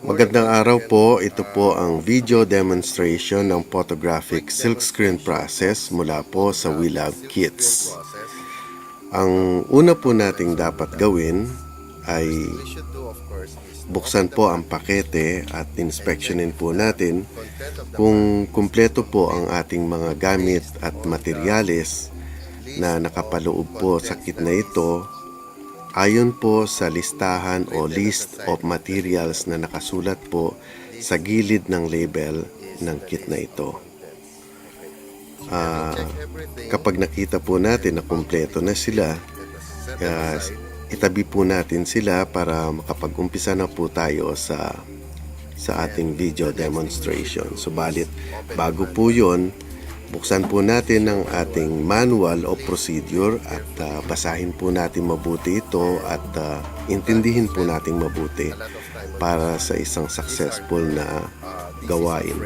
Magandang araw po. Ito po ang video demonstration ng photographic silkscreen process mula po sa We Love Kits. Ang una po nating dapat gawin ay buksan po ang pakete at inspeksyonin po natin kung kumpleto po ang ating mga gamit at materyales na nakapaloob po sa kit na ito ayon po sa listahan o list of materials na nakasulat po sa gilid ng label ng kit na ito. Kapag nakita po natin na kumpleto na sila, itabi po natin sila para makapag-umpisa na po tayo sa ating video demonstration. Subalit, bago po yon, buksan po natin ang ating manual o procedure at basahin po natin mabuti ito at intindihin po natin mabuti para sa isang successful na gawain.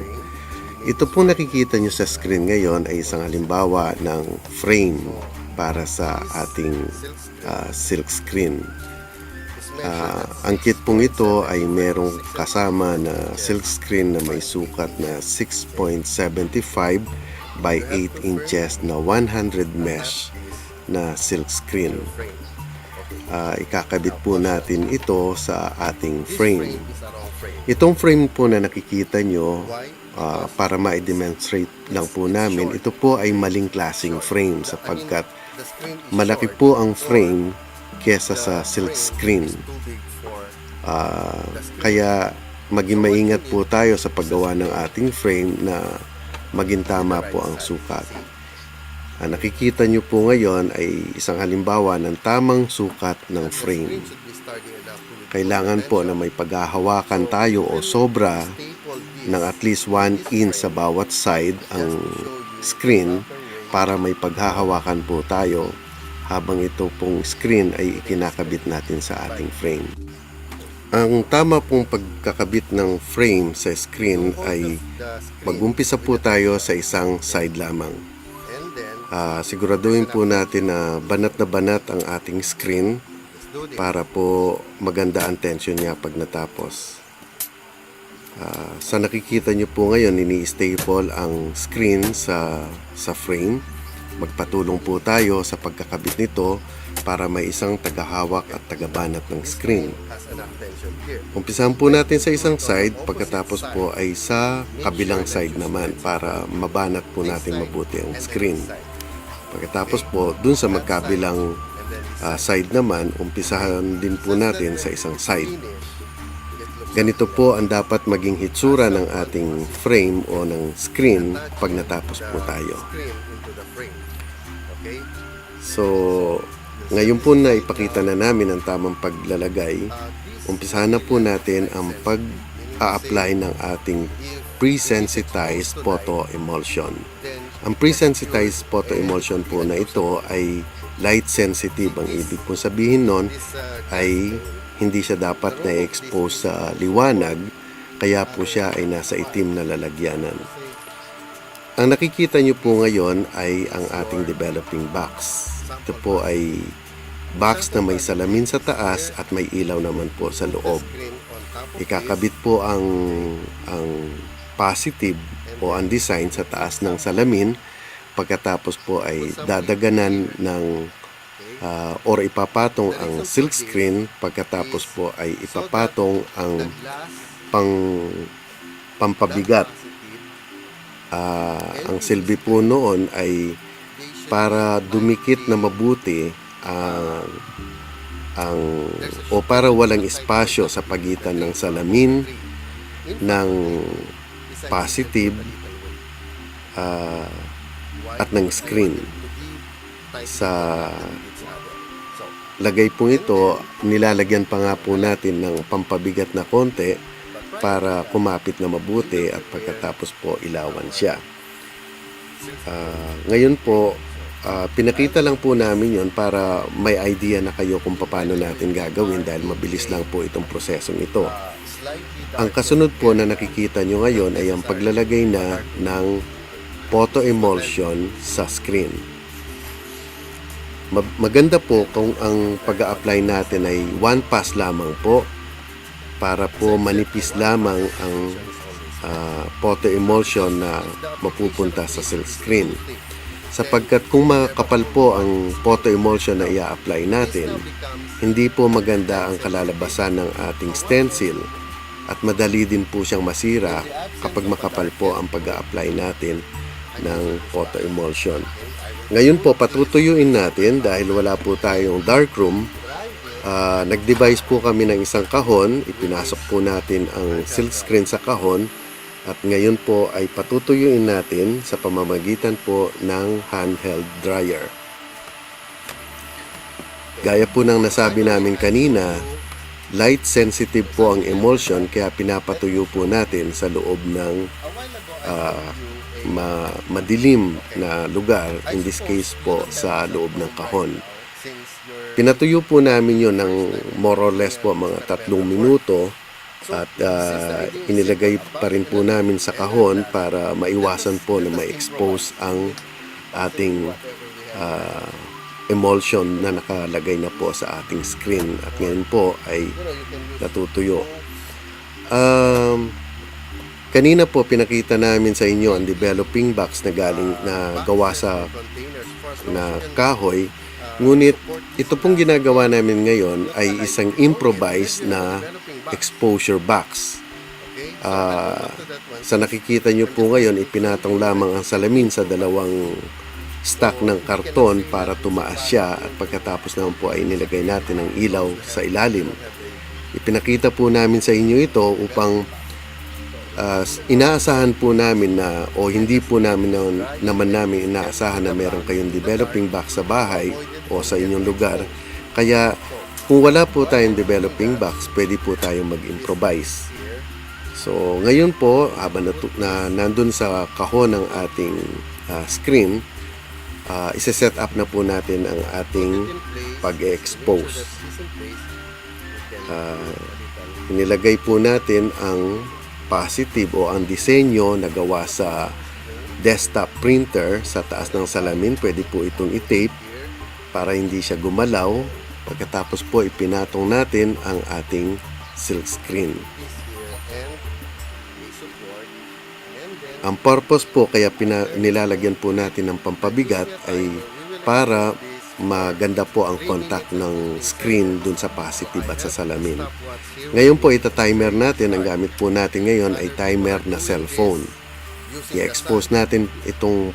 Ito po nakikita nyo sa screen ngayon ay isang halimbawa ng frame para sa ating silk screen. Ang kit pong ito ay merong kasama na silk screen na may sukat na 6.75 by 8 inches na 100 mesh na silk screen. Ikakabit po natin ito sa ating frame. Itong frame po na nakikita nyo, para ma-demonstrate lang po namin, ito po ay maling klaseng frame sapagkat malaki po ang frame kesa sa silk screen. Kaya maging maingat po tayo sa paggawa ng ating frame na maging tama po ang sukat. Nakikita nyo po ngayon ay isang halimbawa ng tamang sukat ng frame. Kailangan po na may paghahawakan tayo o sobra ng at least 1 inch sa bawat side ang screen para may paghahawakan po tayo habang ito pong screen ay ikinakabit natin sa ating frame. Ang tama pong pagkakabit ng frame sa screen ay mag-umpisa po tayo sa isang side lamang. Siguraduhin po natin na banat ang ating screen para po maganda ang tension niya pag natapos. Sa nakikita nyo po ngayon, ini-staple ang screen sa frame. Magpatulong po tayo sa pagkakabit nito para may isang tagahawak at tagabanat ng screen. Umpisahan po natin sa isang side, pagkatapos po ay sa kabilang side naman para mabanat po natin mabuti ang screen. Pagkatapos po, dun sa magkabilang side naman, umpisahan din po natin sa isang side. Ganito po ang dapat maging hitsura ng ating frame o ng screen pag natapos po tayo. So, ngayon po na ipakita na namin ang tamang paglalagay, umpisahan na po natin ang pag-a-apply ng ating pre-sensitized photo emulsion. Ang pre-sensitized photo emulsion po na ito ay light sensitive. Ang ibig po sabihin nun ay hindi siya dapat na-expose sa liwanag, kaya po siya ay nasa itim na lalagyanan. Ang nakikita nyo po ngayon ay ang ating developing box. Ito po ay box na may salamin sa taas at may ilaw naman po sa loob. Ikakabit po ang positive o ang design sa taas ng salamin. Pagkatapos po ay dadaganan ng or ipapatong ang silk screen. Pagkatapos po ay ipapatong ang pampabigat. Ang silbi po noon ay para dumikit na mabuti o para walang espasyo sa pagitan ng salamin ng positive at ng screen. Sa lagay po ito, nilalagyan pa nga po natin ng pampabigat na konti para kumapit na mabuti at pagkatapos po ilawan siya. Ngayon po, pinakita lang po namin yon para may idea na kayo kung paano natin gagawin dahil mabilis lang po itong prosesong ito. Ang kasunod po na nakikita nyo ngayon ay ang paglalagay na ng photo emulsion sa screen. Maganda po kung ang pag-a-apply natin ay one pass lamang po para po manipis lamang ang photo emulsion na mapupunta sa silk screen. Sapagkat kung makapal po ang photo emulsion na i-apply natin, hindi po maganda ang kalalabasan ng ating stencil at madali din po siyang masira kapag makapal po ang pag-a-apply natin ng photo emulsion. Ngayon po patutuyuin natin dahil wala po tayong darkroom. Nag-devise po kami ng isang kahon, ipinasok po natin ang silk screen sa kahon. At ngayon po ay patutuyuin natin sa pamamagitan po ng handheld dryer. Gaya po ng nasabi namin kanina, light sensitive po ang emulsion kaya pinapatuyo po natin sa loob ng madilim na lugar, in this case po sa loob ng kahon. Pinatuyo po namin yon ng more or less po mga 3 minuto. At inilagay pa rin po namin sa kahon para maiwasan po na ma-expose ang ating emulsion na nakalagay na po sa ating screen. At ngayon po ay natutuyo. Kanina po pinakita namin sa inyo ang developing box na gawa sa kahoy. Ngunit ito pong ginagawa namin ngayon ay isang improvised na exposure box. Sa nakikita nyo po ngayon, ipinatong lamang ang salamin sa 2 stack ng karton para tumaas siya at pagkatapos naman po ay nilagay natin ang ilaw sa ilalim. Ipinakita po namin sa inyo ito upang inaasahan po namin na o hindi po namin inaasahan na meron kayong developing box sa bahay o sa inyong lugar. Kaya kung wala po tayong developing box, pwede po tayong mag-improvise. So, ngayon po, habang na nandun sa kahon ng ating screen, isa-set up na po natin ang ating pag-expose. Inilagay po natin ang positive o ang disenyo na gawa sa desktop printer sa taas ng salamin. Pwede po itong i-tape para hindi siya gumalaw. Pagkatapos po ipinatong natin ang ating silk screen. Ang purpose po kaya nilalagyan po natin ng pampabigat ay para maganda po ang contact ng screen dun sa positive at sa salamin. Ngayon po ita-timer natin. Ang gamit po natin ngayon ay timer na cellphone. I-expose natin itong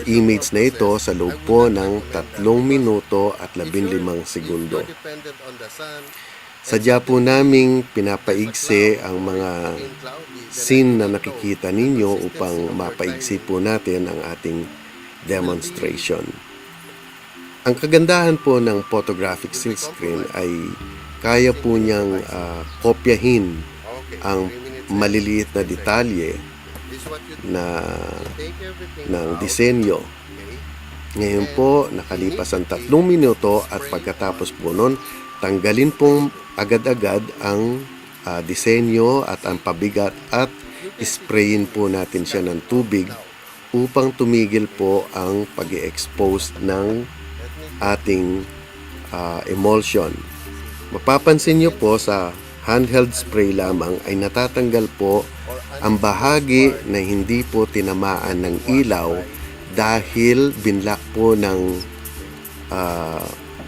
image na ito sa loob po ng 3 minuto at 15 segundo. Sadya po naming pinapaigsi ang mga scene na nakikita ninyo upang mapaigsi po natin ang ating demonstration. Ang kagandahan po ng photographic silk screen ay kaya po niyang kopyahin ang maliliit na detalye ng disenyo. Ngayon po, nakalipas ang 3 minuto at pagkatapos po nun, tanggalin pong agad-agad ang disenyo at ang pabigat at sprayin po natin siya ng tubig upang tumigil po ang pag-expose ng ating emulsion. Mapapansin nyo po sa handheld spray lamang ay natatanggal po ang bahagi na hindi po tinamaan ng ilaw dahil binlock po ng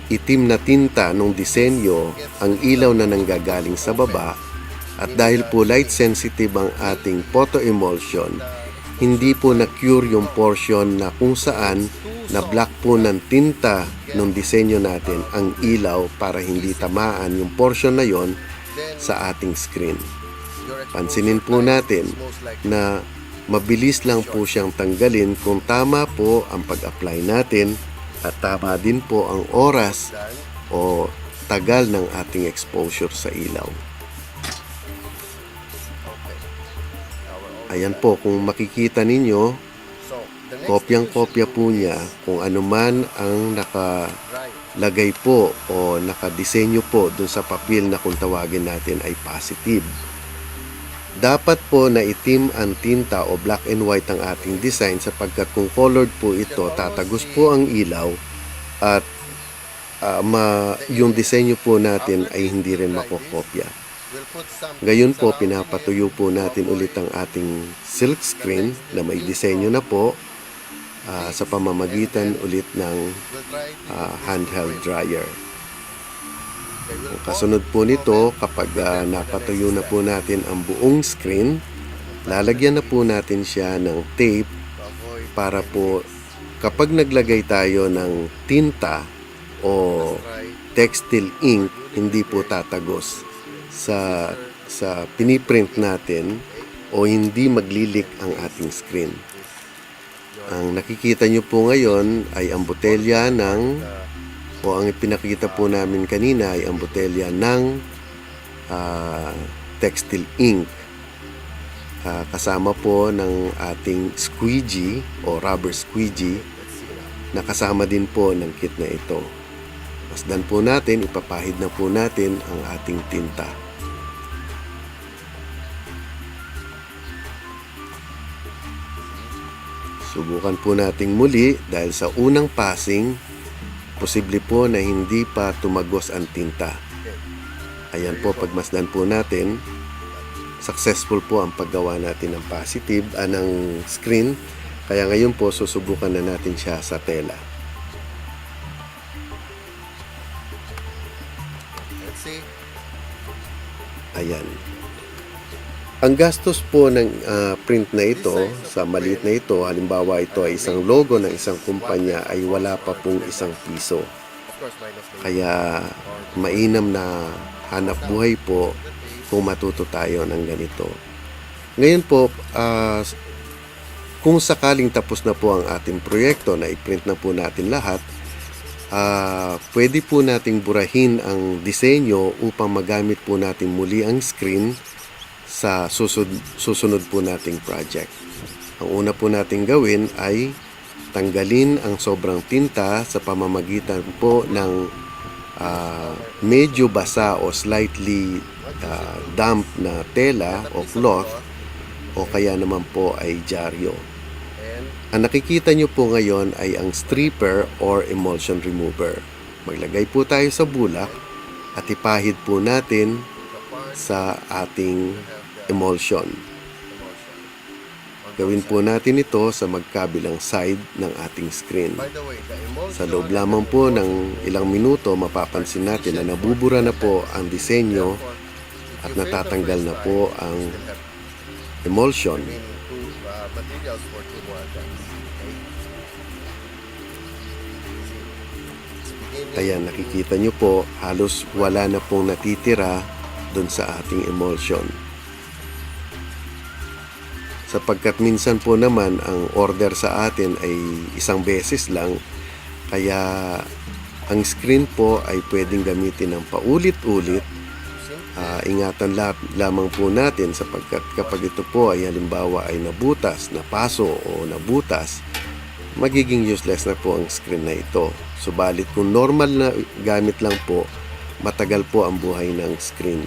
itim na tinta ng disenyo ang ilaw na nanggagaling sa baba. At dahil po light sensitive ang ating photo emulsion, hindi po na-cure yung portion na kung saan na-block po ng tinta ng disenyo natin ang ilaw para hindi tamaan yung portion na yon sa ating screen. Pansinin po natin na mabilis lang po siyang tanggalin kung tama po ang pag-apply natin at tama din po ang oras o tagal ng ating exposure sa ilaw. Ayan po, kung makikita ninyo, kopyang-kopya po niya kung ano man ang nakalagay po o nakadisenyo po dun sa papel na kung tawagin natin ay positive. Dapat po na itim ang tinta o black and white ang ating design sapagkat kung colored po ito, tatagos po ang ilaw at yung disenyo po natin ay hindi rin makokopya. Ngayon po, pinapatuyo po natin ulit ang ating silk screen na may disenyo na po sa pamamagitan ulit ng handheld dryer. Ang kasunod po nito, kapag napatuyo na po natin ang buong screen, lalagyan na po natin siya ng tape para po kapag naglagay tayo ng tinta o textile ink, hindi po tatagos sa piniprint natin o hindi maglilik ang ating screen. Ang nakikita nyo po ngayon ay ang botelya ang ipinakita po namin kanina ay ang botelya ng textile ink. Kasama po ng ating squeegee o rubber squeegee na kasama din po ng kit na ito. Masdan po natin, ipapahid na po natin ang ating tinta. Subukan po nating muli dahil sa unang passing, posible po na hindi pa tumagos ang tinta. Ayan po, pagmasdan po natin, successful po ang paggawa natin ng positive, ng screen. Kaya ngayon po, susubukan na natin siya sa tela. Ayan. Ang gastos po ng print na ito, sa maliit na ito, halimbawa ito ay isang logo ng isang kumpanya, ay wala pa pong ₱1. Kaya mainam na hanap buhay po kung matuto tayo ng ganito. Ngayon po, kung sakaling tapos na po ang ating proyekto na i-print na po natin lahat, pwede po nating burahin ang disenyo upang magamit po natin muli ang screen sa susunod po nating project. Ang una po nating gawin ay tanggalin ang sobrang tinta sa pamamagitan po ng medyo basa o slightly damp na tela o cloth o kaya naman po ay dyaryo. Ang nakikita nyo po ngayon ay ang stripper or emulsion remover. Maglagay po tayo sa bulak at ipahid po natin sa ating emulsion. Gawin po natin ito sa magkabilang side ng ating screen. Sa loob lamang po ng ilang minuto, mapapansin natin na nabubura na po ang disenyo at natatanggal na po ang emulsion. Kaya nakikita nyo po, halos wala na pong natitira dun sa ating emulsion. Sapagkat minsan po naman ang order sa atin ay isang beses lang, kaya ang screen po ay pwedeng gamitin ng paulit-ulit. Ingatan lamang po natin sapagkat kapag ito po ay halimbawa ay nabutas, napaso o nabutas, magiging useless na po ang screen na ito. Subalit kung normal na gamit lang po, matagal po ang buhay ng screen.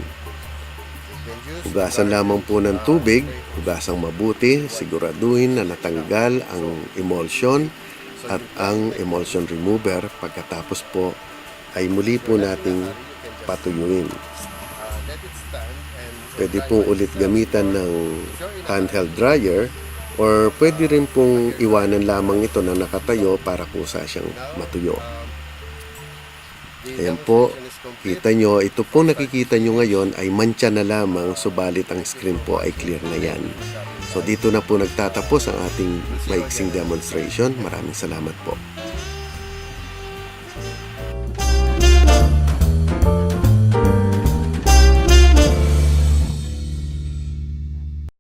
Hugasan lamang po ng tubig, hugasang mabuti, siguraduhin na natanggal ang emulsion at ang emulsion remover. Pagkatapos po ay muli po nating patuyuin. Pwede pong ulit gamitan ng handheld dryer or pwede rin pong iwanan lamang ito na nakatayo para kusa siyang matuyo. Ayan po, kita nyo, ito po nakikita nyo ngayon ay mantsa na lamang, subalit ang screen po ay clear na yan. So dito na po nagtatapos ang ating maiksing demonstration. Maraming salamat po.